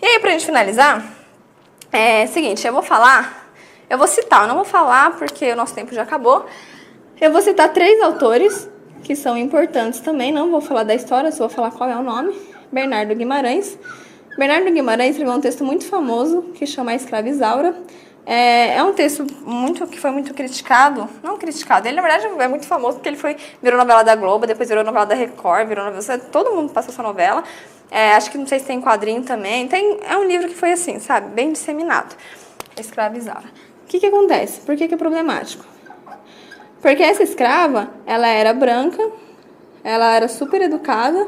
E aí, pra gente finalizar, seguinte, eu vou citar, eu não vou falar porque o nosso tempo já acabou. Eu vou citar 3 autores que são importantes também, não vou falar da história, só vou falar qual é o nome. Bernardo Guimarães. Bernardo Guimarães escreveu um texto muito famoso que chama A Escrava Isaura. É um texto que foi muito criticado, não criticado, ele na verdade é muito famoso porque ele virou novela da Globo, depois virou novela da Record, virou novela, todo mundo passou essa novela. Acho que não sei se tem quadrinho também, é um livro que foi assim, sabe, bem disseminado. A Escrava Isaura. O que acontece? Por que é problemático? Porque essa escrava, ela era branca, ela era super educada,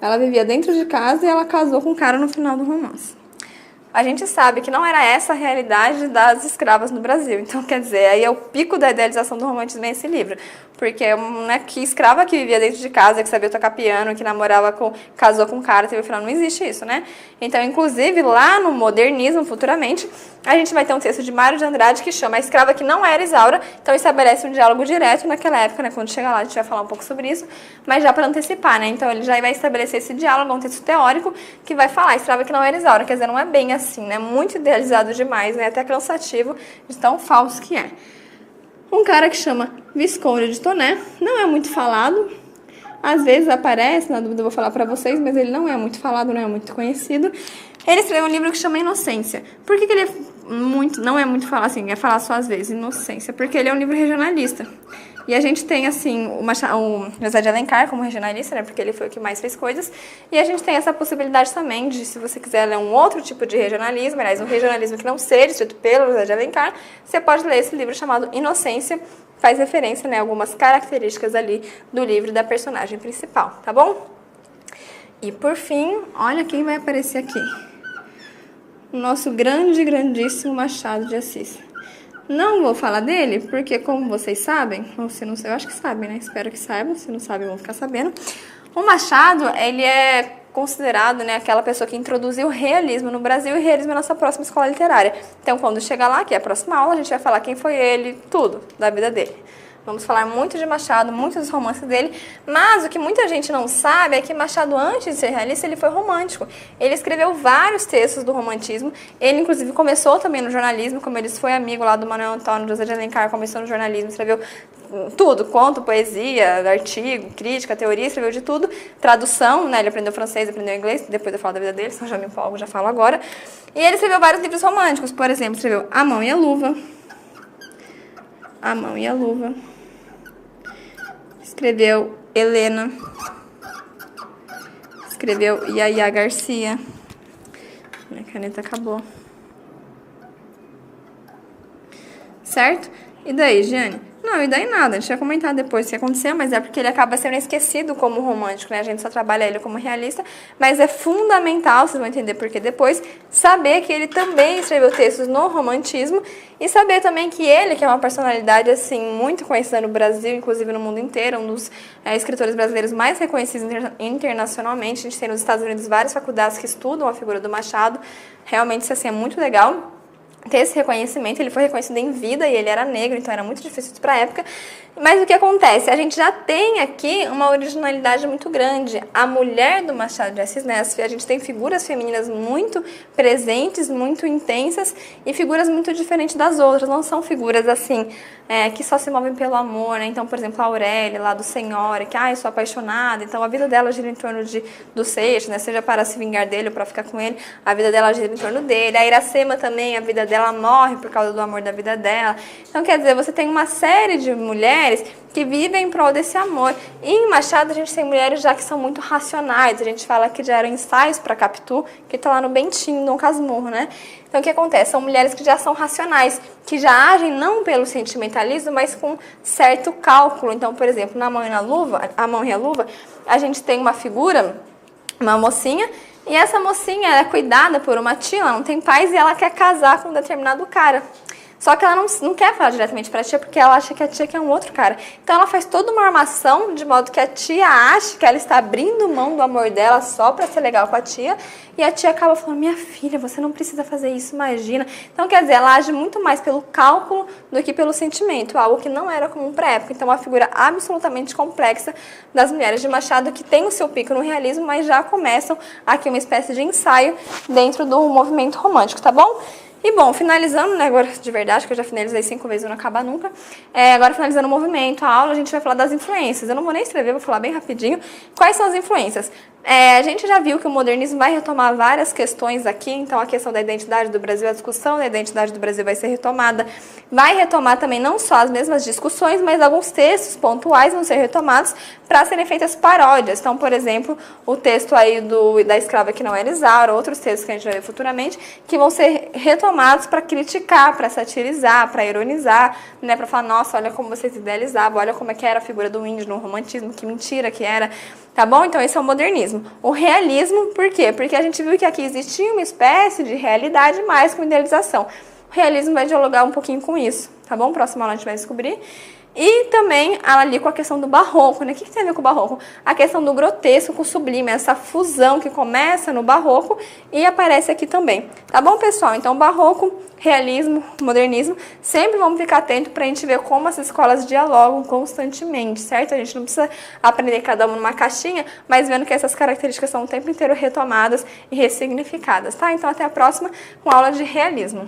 ela vivia dentro de casa e ela casou com um cara no final do romance. A gente sabe que não era essa a realidade das escravas no Brasil. Então, quer dizer, aí é o pico da idealização do romantismo nesse livro. Porque que escrava que vivia dentro de casa, que sabia tocar piano, que casou com um cara, teve o final, não existe isso, né? Então, inclusive, lá no modernismo, futuramente, a gente vai ter um texto de Mário de Andrade que chama A Escrava que Não Era Isaura. Então, estabelece um diálogo direto naquela época, né? Quando chegar lá, a gente vai falar um pouco sobre isso, mas já para antecipar, né? Então, ele já vai estabelecer esse diálogo, um texto teórico, que vai falar A Escrava que Não Era Isaura. Quer dizer, não é bem assim, né? Muito idealizado demais, né? Até cansativo de tão falso que é. Um cara que chama Visconde de Toné, não é muito falado, às vezes aparece, na dúvida eu vou falar pra vocês, mas ele não é muito falado, não é muito conhecido. Ele escreveu um livro que chama Inocência. Por que ele não é muito falado assim, é falar só às vezes, Inocência? Porque ele é um livro regionalista. E a gente tem, assim, o José de Alencar como regionalista, né, porque ele foi o que mais fez coisas. E a gente tem essa possibilidade também de, se você quiser ler um outro tipo de regionalismo, aliás, um regionalismo que não seja escrito pelo José de Alencar, você pode ler esse livro chamado Inocência, faz referência, né, a algumas características ali do livro da personagem principal, tá bom? E por fim, olha quem vai aparecer aqui. O nosso grandíssimo Machado de Assis. Não vou falar dele, porque como vocês sabem, ou se não sei, eu acho que sabem, né? Espero que saibam, se não sabem vão ficar sabendo. O Machado, ele é considerado, né, aquela pessoa que introduziu o realismo no Brasil, e o realismo é a nossa próxima escola literária. Então, quando chegar lá, que é a próxima aula, a gente vai falar quem foi ele, tudo da vida dele. Vamos falar muito de Machado, muitos dos romances dele, mas o que muita gente não sabe é que Machado, antes de ser realista, ele foi romântico. Ele escreveu vários textos do romantismo, ele inclusive começou também no jornalismo, como ele foi amigo lá do Manuel Antônio José de Alencar, começou no jornalismo, escreveu tudo, conto, poesia, artigo, crítica, teoria, escreveu de tudo, tradução, né, ele aprendeu francês, aprendeu inglês, depois eu falo da vida dele, senão já me empolgo, já falo agora. E ele escreveu vários livros românticos, por exemplo, escreveu A Mão e a Luva, A Mão e a Luva, escreveu Helena, escreveu Yaya Garcia. Minha caneta acabou. Certo? E daí, Giane? Não, e daí nada, a gente vai comentar depois o que aconteceu, mas é porque ele acaba sendo esquecido como romântico, né? A gente só trabalha ele como realista, mas é fundamental, vocês vão entender por que depois, saber que ele também escreveu textos no romantismo e saber também que ele, que é uma personalidade, assim, muito conhecida no Brasil, inclusive no mundo inteiro, um dos escritores brasileiros mais reconhecidos internacionalmente. A gente tem nos Estados Unidos várias faculdades que estudam a figura do Machado, realmente isso, assim, é muito legal ter esse reconhecimento. Ele foi reconhecido em vida e ele era negro, então era muito difícil para a época. Mas o que acontece? A gente já tem aqui uma originalidade muito grande. A mulher do Machado de Assis, né? A gente tem figuras femininas muito presentes, muito intensas e figuras muito diferentes das outras. Não são figuras assim que só se movem pelo amor, né? Então, por exemplo, a Aurélia, lá do Senhora, que eu sou apaixonada. Então, a vida dela gira em torno do Seixas, né? Seja para se vingar dele ou para ficar com ele. A vida dela gira em torno dele. A Iracema também, a vida dela morre por causa do amor da vida dela. Então, quer dizer, você tem uma série de mulheres que vivem em prol desse amor. E em Machado a gente tem mulheres já que são muito racionais. A gente fala que já eram ensaios para Capitu, que está lá no Bentinho, Dom Casmurro, né? Então o que acontece? São mulheres que já são racionais, que já agem não pelo sentimentalismo, mas com certo cálculo. Então, por exemplo, na Mão e na Luva, A Mão e a Luva, a gente tem uma figura, uma mocinha, e essa mocinha é cuidada por uma tia, ela não tem pais e ela quer casar com um determinado cara. Só que ela não quer falar diretamente pra tia, porque ela acha que a tia quer um outro cara. Então ela faz toda uma armação, de modo que a tia ache que ela está abrindo mão do amor dela só pra ser legal com a tia. E a tia acaba falando, minha filha, você não precisa fazer isso, imagina. Então, quer dizer, ela age muito mais pelo cálculo do que pelo sentimento, algo que não era comum pra época. Então, uma figura absolutamente complexa das mulheres de Machado, que tem o seu pico no realismo, mas já começam aqui uma espécie de ensaio dentro do movimento romântico, tá bom? E bom, finalizando, né, agora de verdade, que eu já finalizei 5 vezes e não acaba nunca, agora finalizando o movimento, a aula, a gente vai falar das influências. Eu não vou nem escrever, vou falar bem rapidinho. Quais são as influências? A gente já viu que o modernismo vai retomar várias questões aqui, então a questão da identidade do Brasil, a discussão da identidade do Brasil vai ser retomada. Vai retomar também não só as mesmas discussões, mas alguns textos pontuais vão ser retomados para serem feitas paródias. Então, por exemplo, o texto aí da escrava que não era Isaura, outros textos que a gente vai ver futuramente, que vão ser retomados para criticar, para satirizar, para ironizar, né, para falar, nossa, olha como vocês idealizavam, olha como é que era a figura do índio no romantismo, que mentira que era, tá bom? Então esse é o modernismo. O realismo, por quê? Porque a gente viu que aqui existia uma espécie de realidade mais com idealização. O realismo vai dialogar um pouquinho com isso, tá bom? Próxima aula a gente vai descobrir. E também ali com a questão do barroco, né? O que tem a ver com o barroco? A questão do grotesco com o sublime, essa fusão que começa no barroco e aparece aqui também. Tá bom, pessoal? Então, barroco, realismo, modernismo, sempre vamos ficar atento para a gente ver como as escolas dialogam constantemente, certo? A gente não precisa aprender cada uma numa caixinha, mas vendo que essas características são o tempo inteiro retomadas e ressignificadas, tá? Então, até a próxima com a aula de realismo.